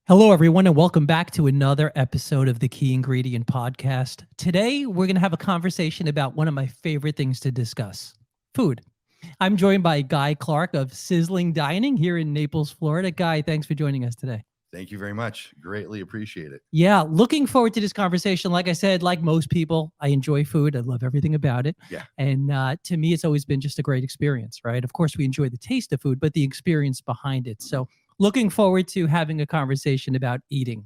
Hello, everyone, and welcome back to another episode of the Key Ingredient Podcast. Today, we're going to have a conversation about one of my favorite things to discuss: food. I'm joined by Guy Clarke of Sizzling Dining here in Naples, Florida. Guy, thanks for joining us today. Thank you very much. Greatly appreciate it. Yeah, looking forward to this conversation. Like I said, like most people, I enjoy food. I love everything about it. Yeah. And to me, it's always been just a great experience, right? Of course, we enjoy the taste of food, but the experience behind it. So looking forward to having a conversation about eating.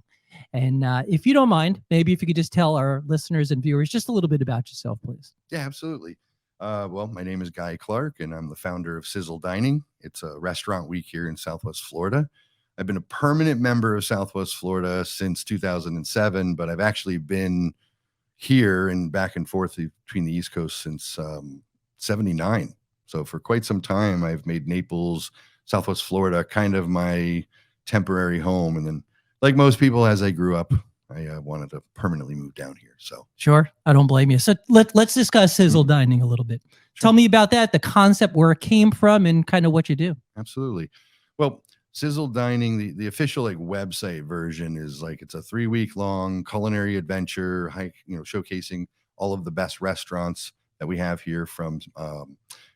And if you don't mind, maybe if you could just tell our listeners and viewers just a little bit about yourself, please. Yeah, absolutely. Well, my name is Guy Clarke, and I'm the founder of Sizzle Dining. It's a restaurant week here in Southwest Florida. I've been a permanent member of Southwest Florida since 2007, but I've actually been here and back and forth between the East Coast since 79. So for quite some time, I've made Naples, Southwest Florida, kind of my temporary home. And then, like most people, as I grew up, I wanted to permanently move down here. So Sure, I don't blame you. So let's discuss Sizzle Dining a little bit. Sure. Tell me about that, the concept, where it came from, and kind of what you do. Absolutely. Well, Sizzle Dining, the official website version is it's a 3-week long culinary adventure, showcasing all of the best restaurants that we have here from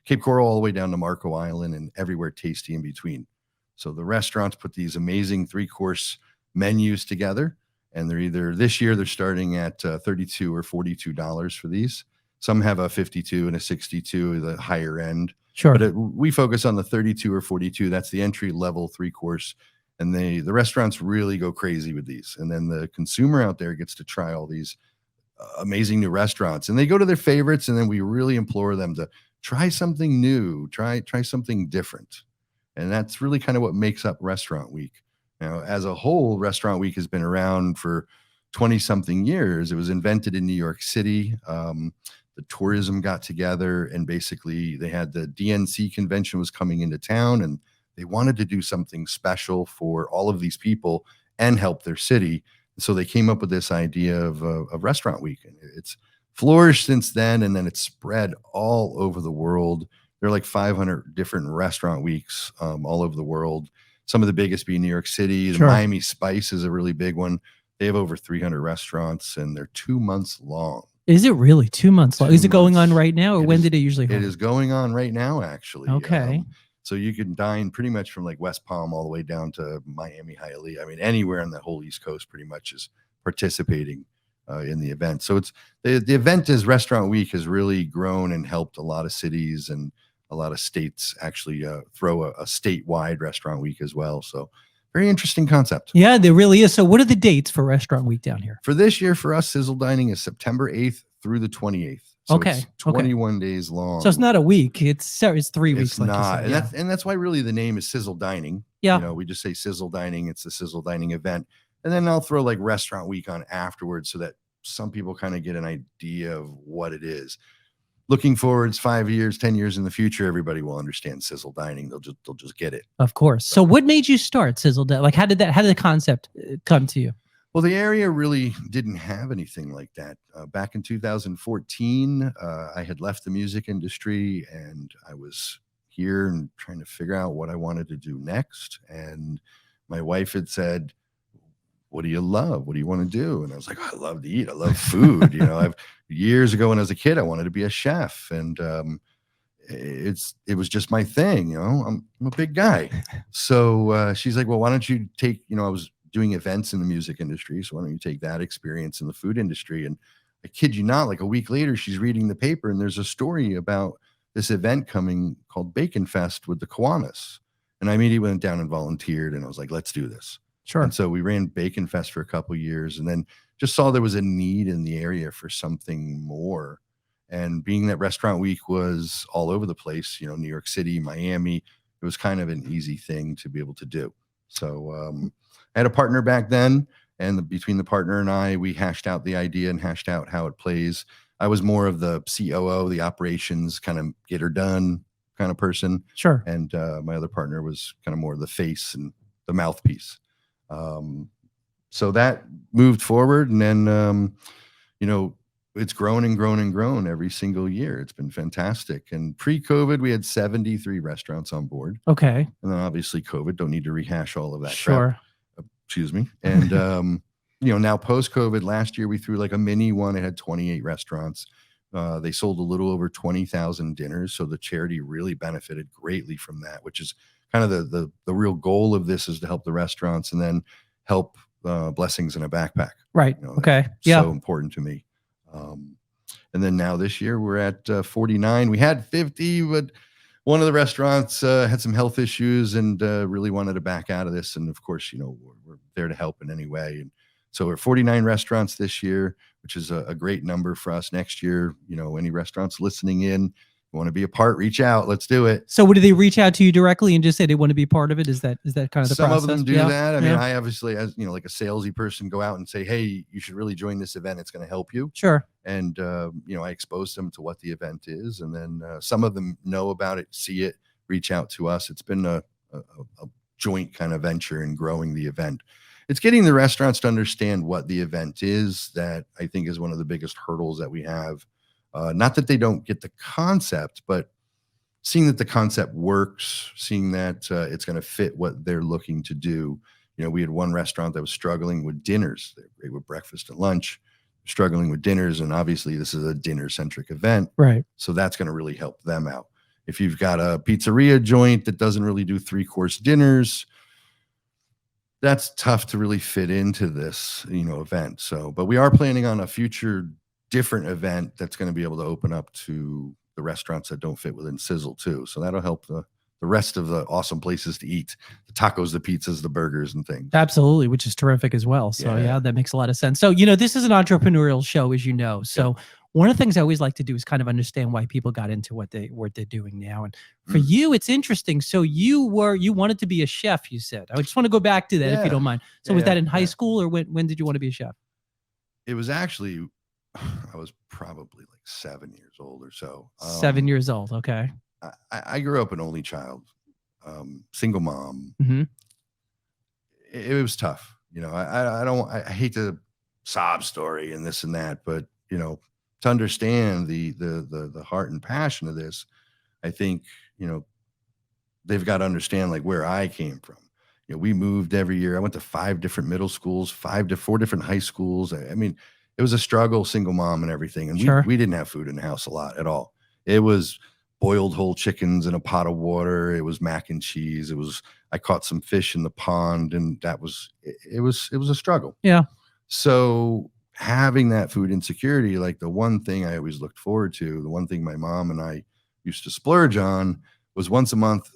Cape Coral all the way down to Marco Island and everywhere tasty in between. So the restaurants put these amazing 3-course menus together, and this year they're starting at $32 or $42 for these. Some have a 52 and a 62, the higher end. Sure. But we focus on the 32 or 42. That's the entry level 3-course. And the restaurants really go crazy with these. And then the consumer out there gets to try all these amazing new restaurants. And they go to their favorites. And then we really implore them to try something new, try something different. And that's really kind of what makes up Restaurant Week. Now, as a whole, Restaurant Week has been around for 20-something years. It was invented in New York City. The tourism got together, and basically they had the DNC convention was coming into town, and they wanted to do something special for all of these people and help their city. So they came up with this idea of Restaurant Week, and it's flourished since then. And then it's spread all over the world. There are like 500 different restaurant weeks all over the world. Some of the biggest being New York City. The Sure. Miami Spice is a really big one. They have over 300 restaurants, and they're 2 months long. Is it really 2 months long? 2 Is it going on months. right now, or when did it usually hold? It is going on right now, actually. Okay. So you can dine pretty much from West Palm all the way down to Miami, Hialeah. I mean, anywhere on the whole East Coast pretty much is participating in the event. So it's the event is Restaurant Week has really grown and helped a lot of cities and a lot of states actually throw a statewide Restaurant Week as well. So very interesting concept. Yeah, there really is. So what are the dates for Restaurant Week down here? For this year, for us, Sizzle Dining is September 8th through the 28th. So Okay. it's 21 days long. So it's not a week. It's 3 weeks. It's like you not. said. And that's why really the name is Sizzle Dining. Yeah. We just say Sizzle Dining. It's the Sizzle Dining event. And then I'll throw Restaurant Week on afterwards so that some people kind of get an idea of what it is. Looking forwards 5 years, 10 years in the future, everybody will understand Sizzle Dining. They'll just get it. Of course. So what made you start Sizzle Dining? How did the concept come to you? Well, the area really didn't have anything like that. Back in 2014, I had left the music industry, and I was here and trying to figure out what I wanted to do next. And my wife had said, "What do you love? What do you want to do?" And I was like, "I love to eat. I love food." Years ago when I was a kid, I wanted to be a chef, and it was just my thing. I'm a big guy. So she's like, "Well, why don't you take?" I was doing events in the music industry, so why don't you take that experience in the food industry? And I kid you not, a week later, she's reading the paper, and there's a story about this event coming called Bacon Fest with the Kiwanis. And I immediately went down and volunteered, and I was like, "Let's do this." Sure. And so we ran Bacon Fest for a couple of years, and then just saw there was a need in the area for something more. And being that Restaurant Week was all over the place, New York City, Miami, it was kind of an easy thing to be able to do. So I had a partner back then, and between the partner and I, we hashed out the idea and hashed out how it plays. I was more of the COO, the operations kind of get her done kind of person. Sure. And my other partner was kind of more of the face and the mouthpiece. So that moved forward, and then, it's grown and grown and grown every single year. It's been fantastic. And pre-COVID, we had 73 restaurants on board. Okay. And then obviously COVID, don't need to rehash all of that. Sure. Crap. excuse me. And, now post-COVID, last year we threw like a mini one. It had 28 restaurants. They sold a little over 20,000 dinners. So the charity really benefited greatly from that, which is kind of the real goal of this, is to help the restaurants and then help Blessings in a Backpack. Right. Okay. Yeah. So important to me. And then now this year we're at 49. We had 50, but one of the restaurants had some health issues and really wanted to back out of this. And of course, we're there to help in any way. And so we're 49 restaurants this year, which is a great number for us. Next year, any restaurants listening in, want to be a part, reach out. Let's do it. So do they reach out to you directly and just say they want to be part of it? Is that kind of the Some process? of them do that. I mean, I obviously, as like a salesy person, go out and say, hey, you should really join this event. It's going to help you. Sure. And, I expose them to what the event is. And then some of them know about it, see it, reach out to us. It's been a joint kind of venture in growing the event. It's getting the restaurants to understand what the event is that I think is one of the biggest hurdles that we have. Not that they don't get the concept, but seeing that the concept works, seeing that it's going to fit what they're looking to do. We had one restaurant that was struggling with dinners. They're great with breakfast and lunch, struggling with dinners. And obviously this is a dinner-centric event. Right. So that's going to really help them out. If you've got a pizzeria joint that doesn't really do 3-course dinners, that's tough to really fit into this, event. So, but we are planning on a future different event that's going to be able to open up to the restaurants that don't fit within Sizzle too. So that'll help the rest of the awesome places to eat, the tacos, the pizzas, the burgers and things. Absolutely. Which is terrific as well. So yeah, that makes a lot of sense. So, this is an entrepreneurial show, as you know. So one of the things I always like to do is kind of understand why people got into what they're doing now. And for you, it's interesting. So you wanted to be a chef, you said. I just want to go back to that if you don't mind. So was that in high school, or when did you want to be a chef? It was actually, I was probably like 7 years old or so. 7 years old. Okay. I grew up an only child, single mom. Mm-hmm. It was tough. I hate the sob story and this and that, but to understand the heart and passion of this, I think, they've got to understand like where I came from. We moved every year. I went to 5 different middle schools, 5 to 4 different high schools. I mean, it was a struggle, single mom and everything. And we didn't have food in the house a lot at all. It was boiled whole chickens in a pot of water. It was mac and cheese. I caught some fish in the pond, and it was a struggle. Yeah. So having that food insecurity, like the one thing I always looked forward to, the one thing my mom and I used to splurge on was once a month,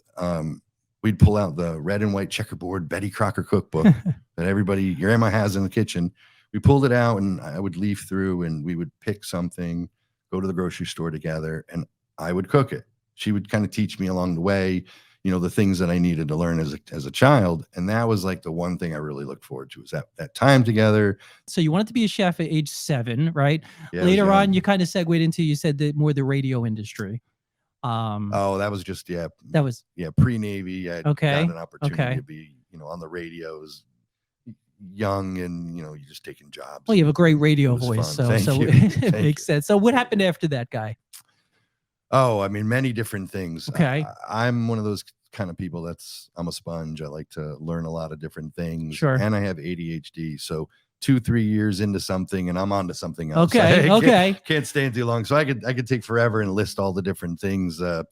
we'd pull out the red and white checkerboard Betty Crocker cookbook that your grandma has in the kitchen. We pulled it out and I would leaf through and we would pick something, go to the grocery store together, and I would cook it. She would kind of teach me along the way, the things that I needed to learn as a child. And that was like the one thing I really looked forward to, was that time together. So you wanted to be a chef at age 7, right? Yeah, later on, you kind of segued into, you said that more the radio industry. That was just, pre-Navy. I got an opportunity to be, on the radios, young and, you're just taking jobs. Well, you have a great radio voice. So it makes sense. So what happened after that, Guy? Oh, I mean, many different things. Okay. I'm one of those kind of people I'm a sponge. I like to learn a lot of different things. Sure. And I have ADHD. So 2-3 years into something and I'm on to something else. Okay. Can't stay too long. So I could take forever and list all the different things. I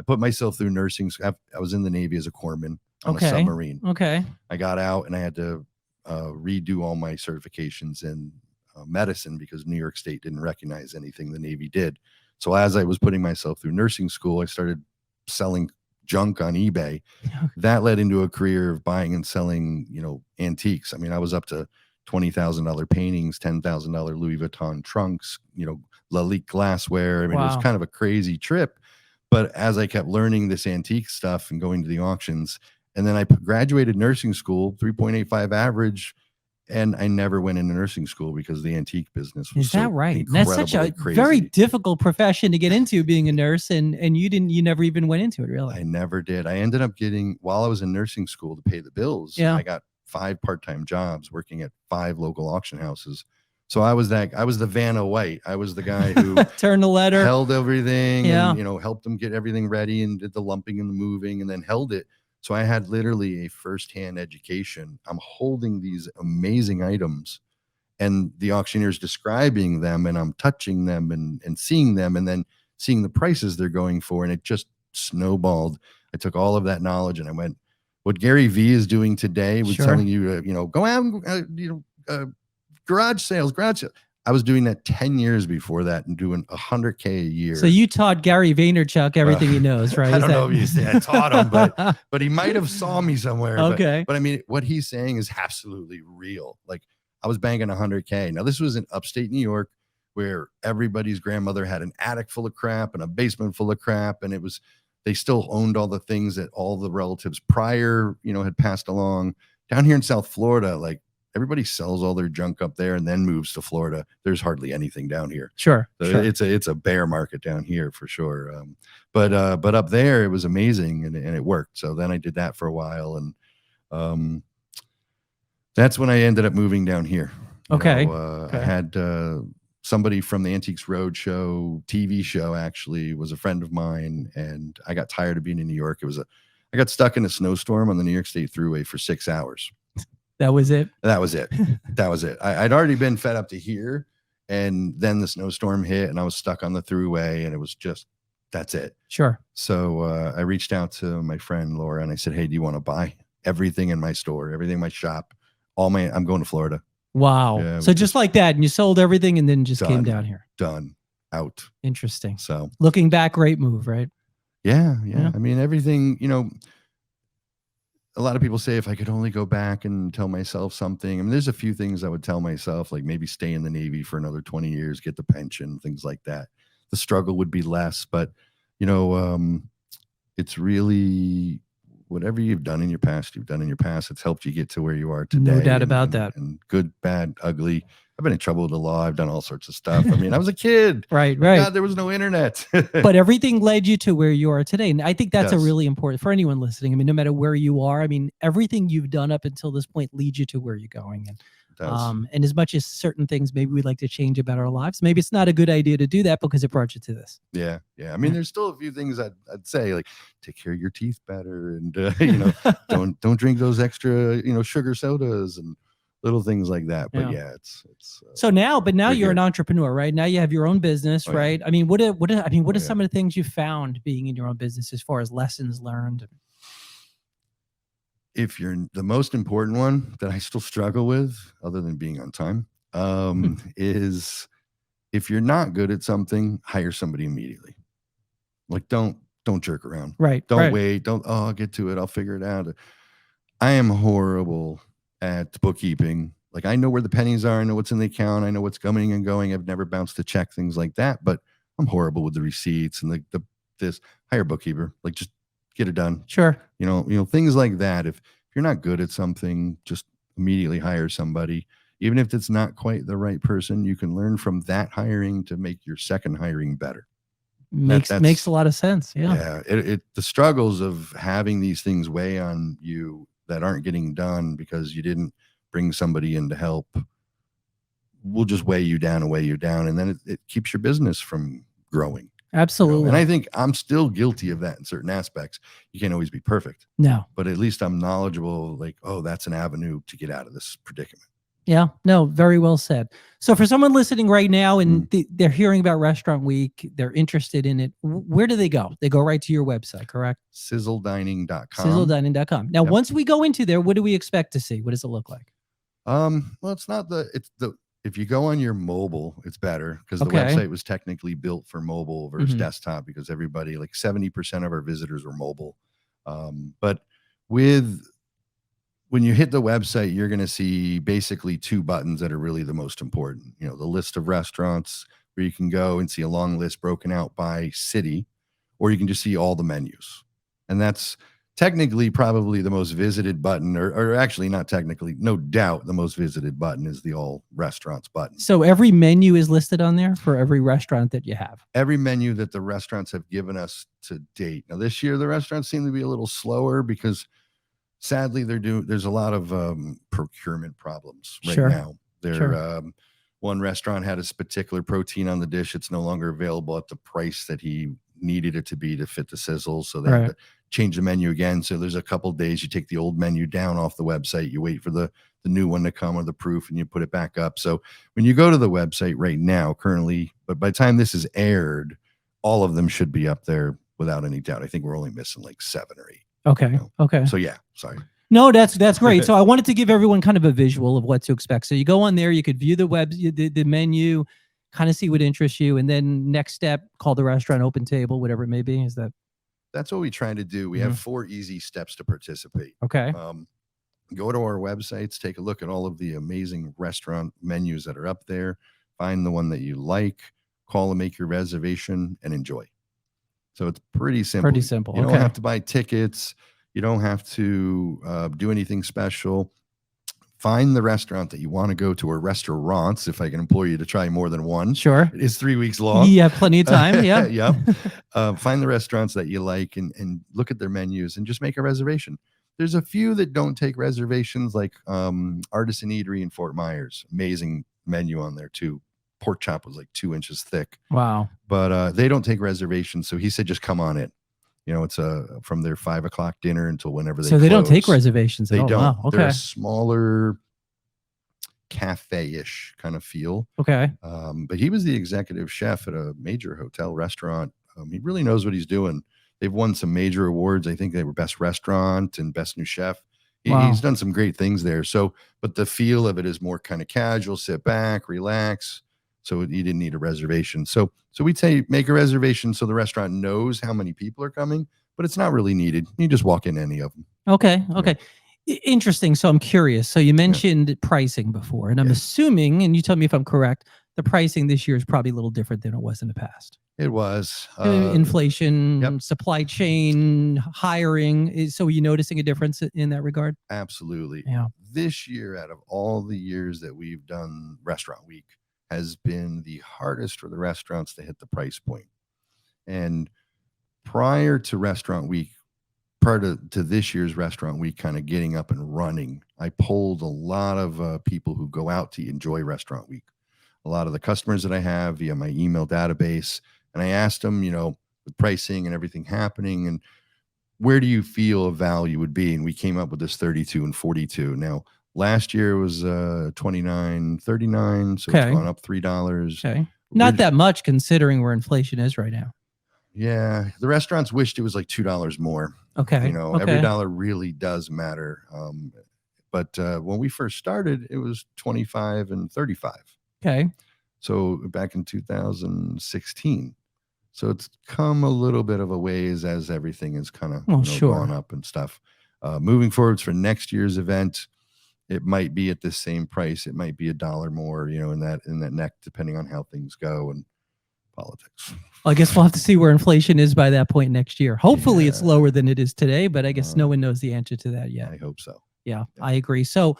put myself through nursing. I was in the Navy as a corpsman on a submarine. Okay. I got out and I had to redo all my certifications in medicine because New York State didn't recognize anything the Navy did. So as I was putting myself through nursing school, I started selling junk on eBay. That led into a career of buying and selling, antiques. I mean, I was up to $20,000 paintings, $10,000 Louis Vuitton trunks, Lalique glassware. I mean, It was kind of a crazy trip. But as I kept learning this antique stuff and going to the auctions, and then I graduated nursing school, 3.85 average, and I never went into nursing school because the antique business was that right? That's such a very difficult profession to get into, being a nurse, and you never even went into it, really. I never did. I ended up getting, while I was in nursing school to pay the bills, I got 5 part-time jobs working at 5 local auction houses. So I was the Vanna White. I was the guy who turned the letter, held everything, and helped them get everything ready and did the lumping and the moving, and then held it So I had literally a firsthand education. I'm holding these amazing items and the auctioneer's describing them, and I'm touching them and seeing them, and then seeing the prices they're going for. And it just snowballed. I took all of that knowledge and I went, what Gary Vee is doing today with telling you to, go out, garage sales. I was doing that 10 years before that and doing $100K a year. So you taught Gary Vaynerchuk everything he knows, right? I don't know if you say I taught him, but he might have saw me somewhere. Okay. But I mean, what he's saying is absolutely real. Like I was banging $100K. Now this was in upstate New York where everybody's grandmother had an attic full of crap and a basement full of crap. And they still owned all the things that all the relatives prior, had passed along. Down here in South Florida, like, everybody sells all their junk up there and then moves to Florida. There's hardly anything down here. Sure. It's a bear market down here for sure. But up there it was amazing and it worked. So then I did that for a while, and that's when I ended up moving down here. Okay. I had somebody from the Antiques Roadshow TV show actually was a friend of mine, and I got tired of being in New York. I got stuck in a snowstorm on the New York State Thruway for 6 hours. That was it. That was it. I'd already been fed up to here, and then the snowstorm hit, and I was stuck on the Thruway, and it was just, that's it. Sure. So I reached out to my friend Laura, and I said, "Hey, do you want to buy everything in my store, everything in my shop? I'm going to Florida." Wow. Yeah, so just like that, and you sold everything, and then just came down here. Done. Out. Interesting. So looking back, great move, right? Yeah. I mean, everything. A lot of people say if I could only go back and tell myself something. I mean, there's a few things I would tell myself, like maybe stay in the Navy for another 20 years, get the pension, things like that. The struggle would be less, but it's really whatever you've done in your past, It's helped you get to where you are today. No doubt about that. And good, bad, ugly. I've been in trouble with the law. I've done all sorts of stuff. I mean, I was a kid. Right. God, there was no internet. But everything led you to where you are today. And I think that's a really important for anyone listening. I mean, no matter where you are, I mean, everything you've done up until this point leads you to where you're going. And as much as certain things maybe we'd like to change about our lives, maybe it's not a good idea to do that because it brought you to this. Yeah. I mean, there's still a few things I'd say, like take care of your teeth better, and don't drink those extra sugar sodas and little things like that. But it's so now you're an entrepreneur, right? Now you have your own business, right? I mean, what are some of the things you found being in your own business as far as lessons learned? If you're the most important one that I still struggle with, other than being on time, is if you're not good at something, hire somebody immediately. Like don't jerk around. Right. Don't wait. I'll get to it. I'll figure it out. I am horrible at bookkeeping. Like I know where the pennies are. I know what's in the account. I know what's coming and going. I've never bounced a check, things like that. But I'm horrible with the receipts and this. Hire a bookkeeper. Like just get it done. Sure. Things like that. If you're not good at something, just immediately hire somebody. Even if it's not quite the right person, you can learn from that hiring to make your second hiring better. Makes a lot of sense. Yeah. The struggles of having these things weigh on you that aren't getting done because you didn't bring somebody in to help will just weigh you down. And then it keeps your business from growing. Absolutely. And I think I'm still guilty of that in certain aspects. You can't always be perfect. No. But at least I'm knowledgeable, like, oh, that's an avenue to get out of this predicament. Yeah, no, very well said. So for someone listening right now and they're hearing about Restaurant Week, they're interested in it, where do they go? They go right to your website, correct? Sizzledining.com. Sizzledining.com. Now, once we go into there, what do we expect to see? What does it look like? Well, if you go on your mobile, it's better because the website was technically built for mobile versus desktop, because everybody, like 70% of our visitors were mobile. But when you hit the website, you're going to see basically two buttons that are really the most important. The list of restaurants where you can go and see a long list broken out by city, or you can just see all the menus. And that's technically probably the most visited button, or actually not technically, no doubt the most visited button is the all restaurants button. So every menu is listed on there for every restaurant that you have? Every menu that the restaurants have given us to date. Now this year, the restaurants seem to be a little slower because sadly, there's a lot of procurement problems right now. One restaurant had a particular protein on the dish. It's no longer available at the price that he needed it to be to fit the sizzle. So they had to change the menu again. So there's a couple days you take the old menu down off the website, you wait for the new one to come or the proof, and you put it back up. So when you go to the website right now, currently, but by the time this is aired, all of them should be up there without any doubt. I think we're only missing like 7 or 8. Okay. Okay. So yeah, sorry. No, that's great. So I wanted to give everyone kind of a visual of what to expect. So you go on there, you could view the menu, kind of see what interests you, and then next step, call the restaurant, open table, whatever it may be. Is that? That's what we try to do. We have 4 easy steps to participate. Okay. Go to our websites, take a look at all of the amazing restaurant menus that are up there, find the one that you like, call and make your reservation, and enjoy. So it's pretty simple. Pretty simple. You don't have to buy tickets. You don't have to do anything special. Find the restaurant that you want to go to, or restaurants, if I can implore you to try more than one. Sure. It is 3 weeks long. You have plenty of time. Yeah. Yeah. Find the restaurants that you like and look at their menus and just make a reservation. There's a few that don't take reservations, like Artisan Eatery in Fort Myers. Amazing menu on there too. Pork chop was like 2 inches thick. Wow. But they don't take reservations. So he said, just come on in. It's from their 5 o'clock dinner until whenever they So they close. don't take reservations at all. They don't. Wow. Okay. They're a smaller cafe-ish kind of feel. Okay. But he was the executive chef at a major hotel restaurant. He really knows what he's doing. They've won some major awards. I think they were best restaurant and best new chef. He's done some great things there. So, but the feel of it is more kind of casual, sit back, relax. So you didn't need a reservation. So we'd say make a reservation so the restaurant knows how many people are coming, but it's not really needed. You just walk in any of them. Okay. Okay. Interesting. So I'm curious. So you mentioned pricing before, and I'm assuming, and you tell me if I'm correct, the pricing this year is probably a little different than it was in the past. It was. Inflation, supply chain, hiring. So are you noticing a difference in that regard? Absolutely. Yeah. This year, out of all the years that we've done Restaurant Week, has been the hardest for the restaurants to hit the price point. And prior to this year's Restaurant Week kind of getting up and running, I polled a lot of people who go out to enjoy Restaurant Week. A lot of the customers that I have via my email database. And I asked them, with pricing and everything happening, and where do you feel a value would be? And we came up with this 32 and 42. Now, last year was $29.39, so it's gone up $3. Okay. Not that much considering where inflation is right now. Yeah. The restaurants wished it was like $2 more. Okay. Every dollar really does matter. But when we first started, it was 25 and 35. Okay. So back in 2016. So it's come a little bit of a ways as everything is kind of gone up and stuff. Moving forwards for next year's event, it might be at the same price. It might be $1 more, in that neck, depending on how things go and politics. Well, I guess we'll have to see where inflation is by that point next year. Hopefully it's lower than it is today, but I guess no one knows the answer to that yet. I hope so. Yeah, I agree. So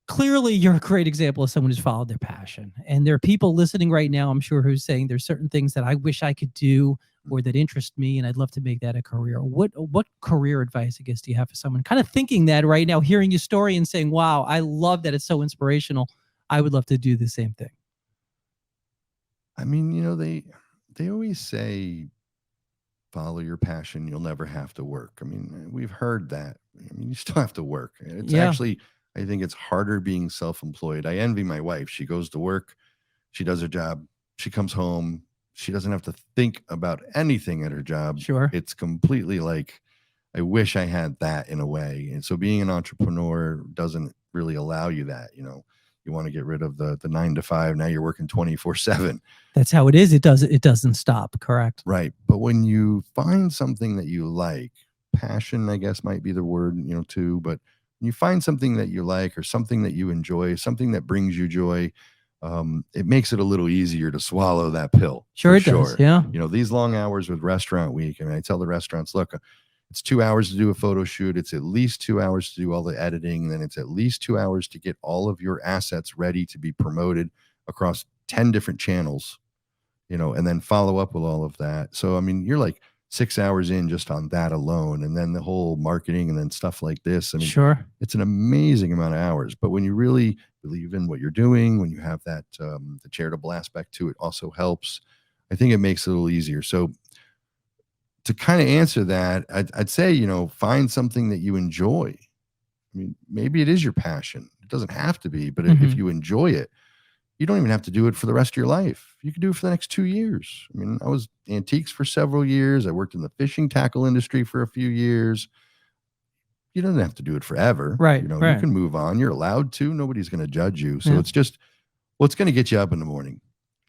clearly you're a great example of someone who's followed their passion. And there are people listening right now, I'm sure, who's saying there's certain things that I wish I could do or that interest me, and I'd love to make that a career. What career advice, I guess, do you have for someone kind of thinking that right now, hearing your story and saying, wow, I love that, it's so inspirational. I would love to do the same thing. I mean, they always say, follow your passion, you'll never have to work. I mean, we've heard that. I mean, you still have to work. It's actually, I think it's harder being self-employed. I envy my wife. She goes to work, she does her job, she comes home, she doesn't have to think about anything at her job. Sure. It's completely like, I wish I had that in a way. And so being an entrepreneur doesn't really allow you that. You want to get rid of the 9 to 5. Now you're working 24/7. That's how it is. It doesn't stop. Correct. Right. But when you find something that you like, passion, I guess, might be the word, too, but you find something that you like or something that you enjoy, something that brings you joy, it makes it a little easier to swallow that pill. Sure, it does. Yeah. These long hours with Restaurant Week, I tell the restaurants, look, it's 2 hours to do a photo shoot. It's at least 2 hours to do all the editing. And then it's at least 2 hours to get all of your assets ready to be promoted across 10 different channels, and then follow up with all of that. So, you're like 6 hours in just on that alone. And then the whole marketing and then stuff like this. Sure. It's an amazing amount of hours, but when you really believe in what you're doing, when you have that, the charitable aspect to it also helps. I think it makes it a little easier. So to kind of answer that, I'd say, find something that you enjoy. I mean, maybe it is your passion. It doesn't have to be, but if you enjoy it, you don't even have to do it for the rest of your life. You could do it for the next 2 years. I mean, I was antiques for several years. I worked in the fishing tackle industry for a few years. You don't have to do it forever. Right. You can move on. You're allowed to. Nobody's going to judge you. So Yeah. it's just what's going to get you up in the morning.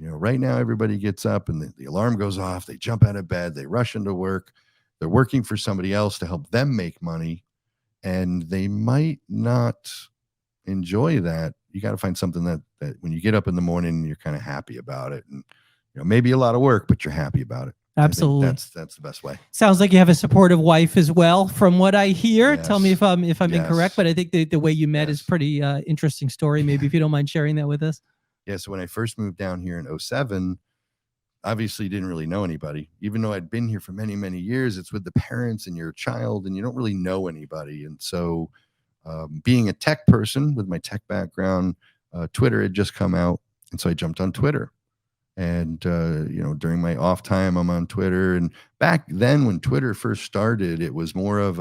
Right now everybody gets up and the alarm goes off. They jump out of bed. They rush into work. They're working for somebody else to help them make money. And they might not enjoy that. You got to find something that when you get up in the morning, you're kind of happy about it. And, maybe a lot of work, but you're happy about it. Absolutely. That's the best way. Sounds like you have a supportive wife as well, from what I hear. Yes. Tell me if I'm Yes. incorrect, but I think the way you met is pretty interesting story. Maybe if you don't mind sharing that with us. Yeah. So when I first moved down here in 2007, obviously didn't really know anybody, even though I'd been here for many, many years. It's with the parents and your child, and you don't really know anybody. And so being a tech person with my tech background, Twitter had just come out. And so I jumped on Twitter. And, during my off time, I'm on Twitter. And back then when Twitter first started, it was more of,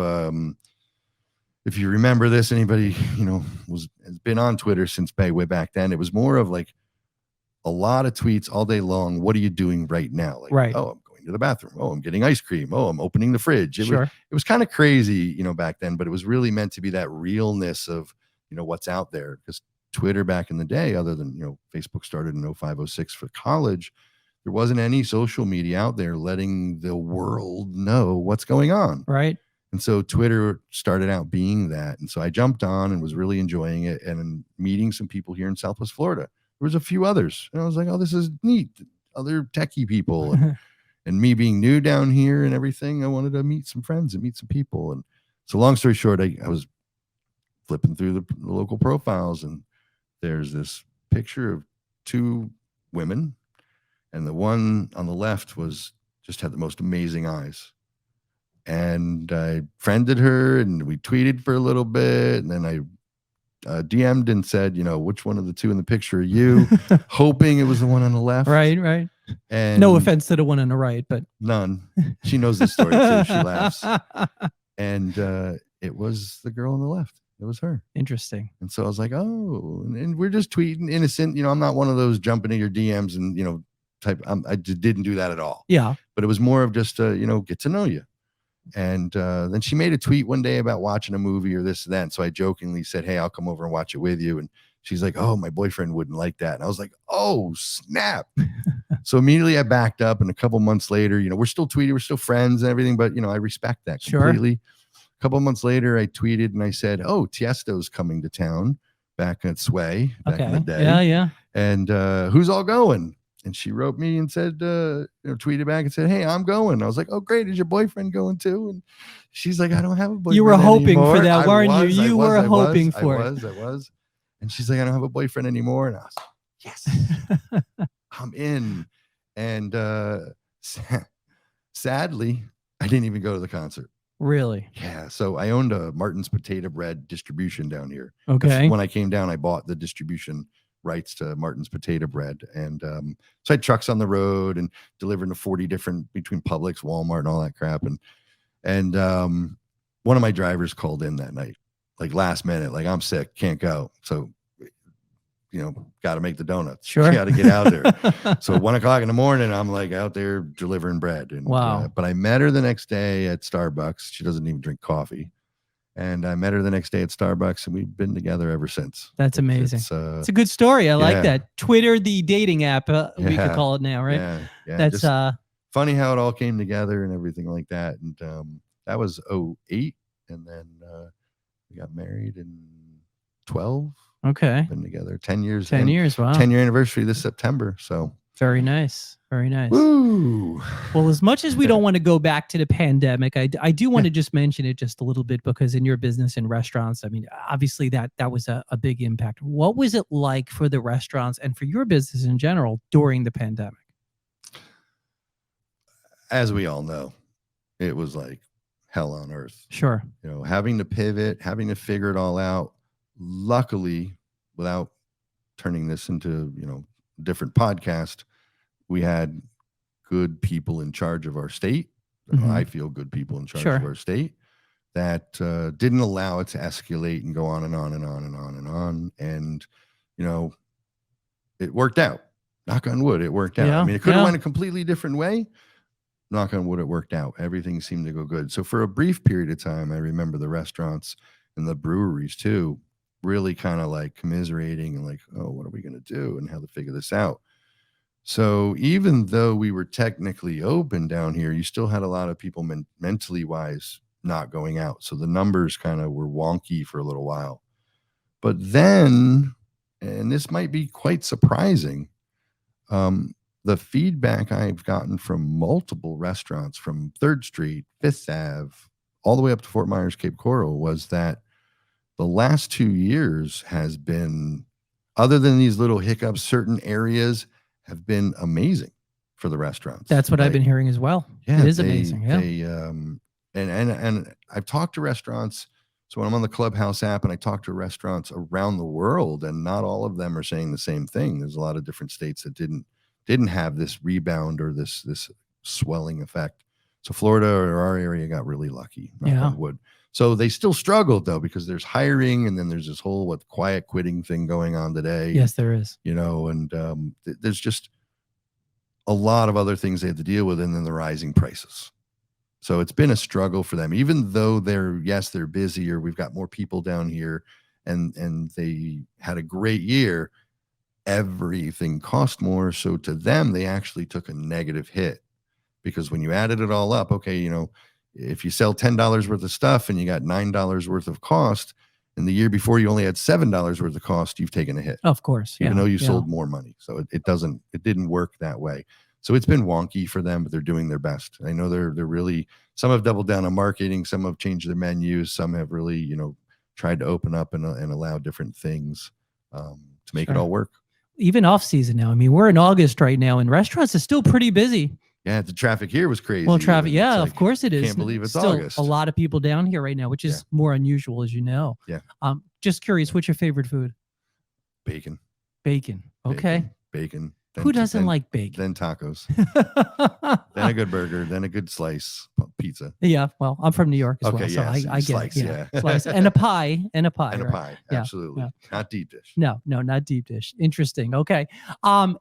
if you remember this, anybody, has been on Twitter since way back then, it was more of like a lot of tweets all day long. What are you doing right now? Like, right. Oh, I'm going to the bathroom. Oh, I'm getting ice cream. Oh, I'm opening the fridge. It was kind of crazy, back then, but it was really meant to be that realness of, what's out there. Because Twitter back in the day, other than, Facebook started in 05, 06 for college, there wasn't any social media out there letting the world know what's going on. Right. And so Twitter started out being that. And so I jumped on and was really enjoying it and meeting some people here in Southwest Florida. There was a few others. And I was like, oh, this is neat. Other techie people. And me being new down here and everything, I wanted to meet some friends and meet some people. And so long story short, I was flipping through the local profiles, and there's this picture of two women. And the one on the left just had the most amazing eyes. And I friended her and we tweeted for a little bit. And then I DM'd and said, which one of the two in the picture are you? Hoping it was the one on the left. Right. And no offense to the one on the right, but none. She knows the story too. She laughs. And it was the girl on the left. It was her. Interesting. And so I was like, oh, and we're just tweeting innocent. I'm not one of those jumping in your DMs and, type. I just didn't do that at all. Yeah. But it was more of just, get to know you. And then she made a tweet one day about watching a movie or this or that. And so I jokingly said, hey, I'll come over and watch it with you. And she's like, oh, my boyfriend wouldn't like that. And I was like, oh, snap. So immediately I backed up. And a couple months later, we're still tweeting, we're still friends and everything. But, I respect that completely. Sure. A couple of months later, I tweeted and I said, oh, Tiesto's coming to town back at Sway back in the day. Yeah. And who's all going? And she wrote me and said, tweeted back and said, hey, I'm going. I was like, oh, great. Is your boyfriend going too? And she's like, I don't have a boyfriend. You were hoping anymore. for that, weren't you? You were hoping for it. I was. And she's like, I don't have a boyfriend anymore. And I was like, yes, I'm in. And sadly, I didn't even go to the concert. Really? Yeah. So I owned a Martin's Potato Bread distribution down here. Okay. When I came down, I bought the distribution rights to Martin's Potato Bread. And so I had trucks on the road and delivering to 40 different between Publix, Walmart, and all that crap. And one of my drivers called in that night, like last minute, like I'm sick, can't go. So, got to make the donuts. Sure. Got to get out there. So 1 o'clock in the morning, I'm like out there delivering bread. And, wow. But I met her the next day at Starbucks. She doesn't even drink coffee. And I met her the next day at Starbucks, and we've been together ever since. That's amazing. It's a good story. I like that. Twitter, the dating app, we could call it now, right? Yeah. That's funny how it all came together and everything like that. And that was 2008, and then we got married in 2012. Okay. Been together 10 years. 10 years. Wow. 10-year anniversary this September. So very nice. Very nice. Woo. Well, as much as we don't want to go back to the pandemic, I do want to just mention it just a little bit, because in your business in restaurants, I mean, obviously that was a big impact. What was it like for the restaurants and for your business in general during the pandemic? As we all know, it was like hell on earth. Sure. Having to pivot, having to figure it all out. Luckily, without turning this into, different podcast, we had good people in charge of our state I feel good people in charge of Sure. our state that didn't allow it to escalate and go on and on and on and on and on. And, you know, it worked out. Knock on wood, it worked out. I Yeah. mean, it could have Yeah. went a completely different way. Knock on wood, it worked out. Everything seemed to go good. So for a brief period of time, I remember the restaurants and the breweries too, really kind of like commiserating and like, oh, what are we going to do and how to figure this out. So even though we were technically open down here, you still had a lot of people mentally wise not going out. So the numbers kind of were wonky for a little while. But then, and this might be quite surprising, the feedback I've gotten from multiple restaurants from 3rd Street, 5th Ave, all the way up to Fort Myers, Cape Coral, was that the last 2 years has been, other than these little hiccups, certain areas have been amazing for the restaurants. That's what I've been hearing as well. Yeah, it is amazing. Yeah. They, and I've talked to restaurants. So when I'm on the Clubhouse app and I talk to restaurants around the world, and not all of them are saying the same thing. There's a lot of different states that didn't have this rebound or this swelling effect. So Florida or our area got really lucky. Knock on wood. So they still struggled though, because there's hiring, and then there's this whole quiet quitting thing going on today. Yes, there is. You know, and there's just a lot of other things they had to deal with, and then the rising prices. So it's been a struggle for them, even though they're busier. We've got more people down here, and they had a great year. Everything cost more. So to them, they actually took a negative hit, because when you added it all up, okay, you know, if you sell $10 worth of stuff and you got $9 worth of cost, and the year before you only had $7 worth of cost, you've taken a hit. Of course. Even though you sold more money. So it didn't work that way. So it's been wonky for them, but they're doing their best. I know they're really, some have doubled down on marketing, some have changed their menus, some have really, you know, tried to open up and allow different things to make it all work. Even off season now. I mean, we're in August right now, and restaurants are still pretty busy. Yeah, the traffic here was crazy. Well, traffic, yeah, of course it is. Can't believe it's still August. A lot of people down here right now, which is more unusual, as you know. Yeah. Just curious, what's your favorite food? Bacon. Bacon. Okay. Bacon. Who doesn't like bacon? Then tacos. Then a good burger. Then a good slice pizza. Yeah. Well, I'm from New York as well, so yes, I get slice, it. Yeah. Slice and a pie. And a pie. And a pie. Yeah, Absolutely. yeah. Not deep dish. No, not deep dish. Interesting. Okay.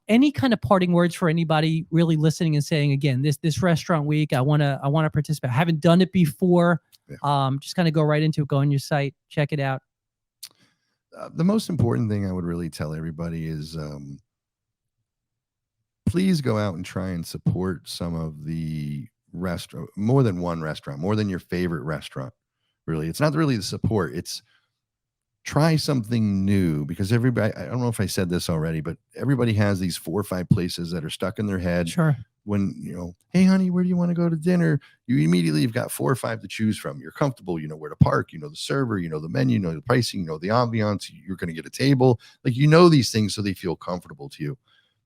Any kind of parting words for anybody really listening and saying, again, this restaurant week, I want to participate. I haven't done it before. Yeah. Just kind of go right into it. Go on your site, check it out. The most important thing I would really tell everybody is, please go out and try and support some of the restaurant, more than one restaurant, more than your favorite restaurant. Really, it's not really the support. It's try something new, because everybody, I don't know if I said this already, but everybody has these 4 or 5 places that are stuck in their head. Sure. When, you know, hey honey, where do you want to go to dinner? You've got 4 or 5 to choose from. You're comfortable, you know where to park, you know the server, you know the menu, you know the pricing, you know the ambiance, you're going to get a table. Like, you know these things, so they feel comfortable to you.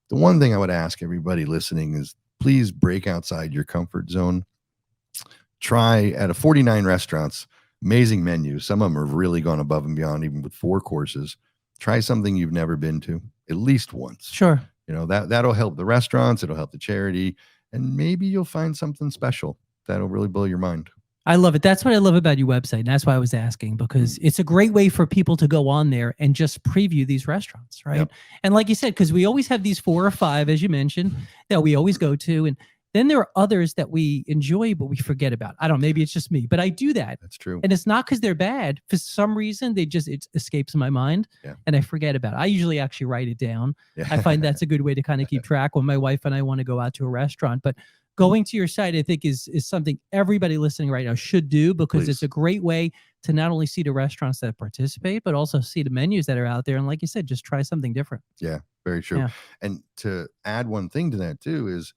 The one thing I would ask everybody listening is, please break outside your comfort zone. Try at a 49 restaurants, amazing menus. Some of them have really gone above and beyond, even with 4 courses. Try something you've never been to at least once. Sure. You know, that'll help the restaurants. It'll help the charity. And maybe you'll find something special that'll really blow your mind. I love it. That's what I love about your website. And that's why I was asking, because it's a great way for people to go on there and just preview these restaurants, right? Yep. And like you said, because we always have these 4 or 5, as you mentioned, that we always go to. And then there are others that we enjoy, but we forget about. I don't know, maybe it's just me, but I do that. That's true. And it's not because they're bad. For some reason, it escapes my mind, and I forget about it. I usually actually write it down. Yeah. I find that's a good way to kind of keep track when my wife and I want to go out to a restaurant. But going to your site, I think, is something everybody listening right now should do, because it's a great way to not only see the restaurants that participate, but also see the menus that are out there. And like you said, just try something different. Yeah, very true. Yeah. And to add one thing to that too is,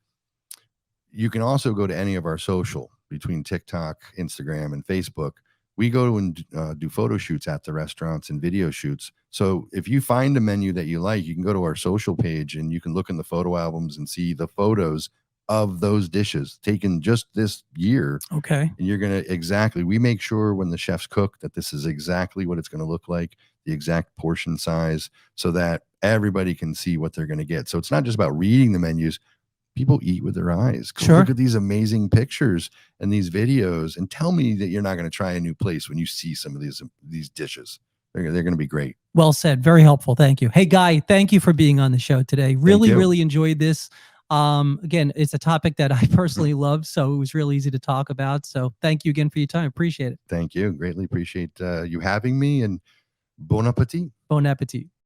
you can also go to any of our social, between TikTok, Instagram, and Facebook. We go and do photo shoots at the restaurants and video shoots. So if you find a menu that you like, you can go to our social page and you can look in the photo albums and see the photos of those dishes taken just this year. Okay. And you're going to we make sure when the chefs cook that this is exactly what it's going to look like, the exact portion size, so that everybody can see what they're going to get. So it's not just about reading the menus. people eat with their eyes. Go Sure. look at these amazing pictures and these videos, and tell me that you're not going to try a new place when you see some of these dishes. They're going to be great. Well said. Very helpful. Thank you. Hey, Guy, thank you for being on the show today. Really, you. really enjoyed this. Again, it's a topic that I personally love, so it was really easy to talk about. So thank you again for your time. Appreciate it. Thank you. Greatly appreciate you having me, and bon appetit. Bon appetit.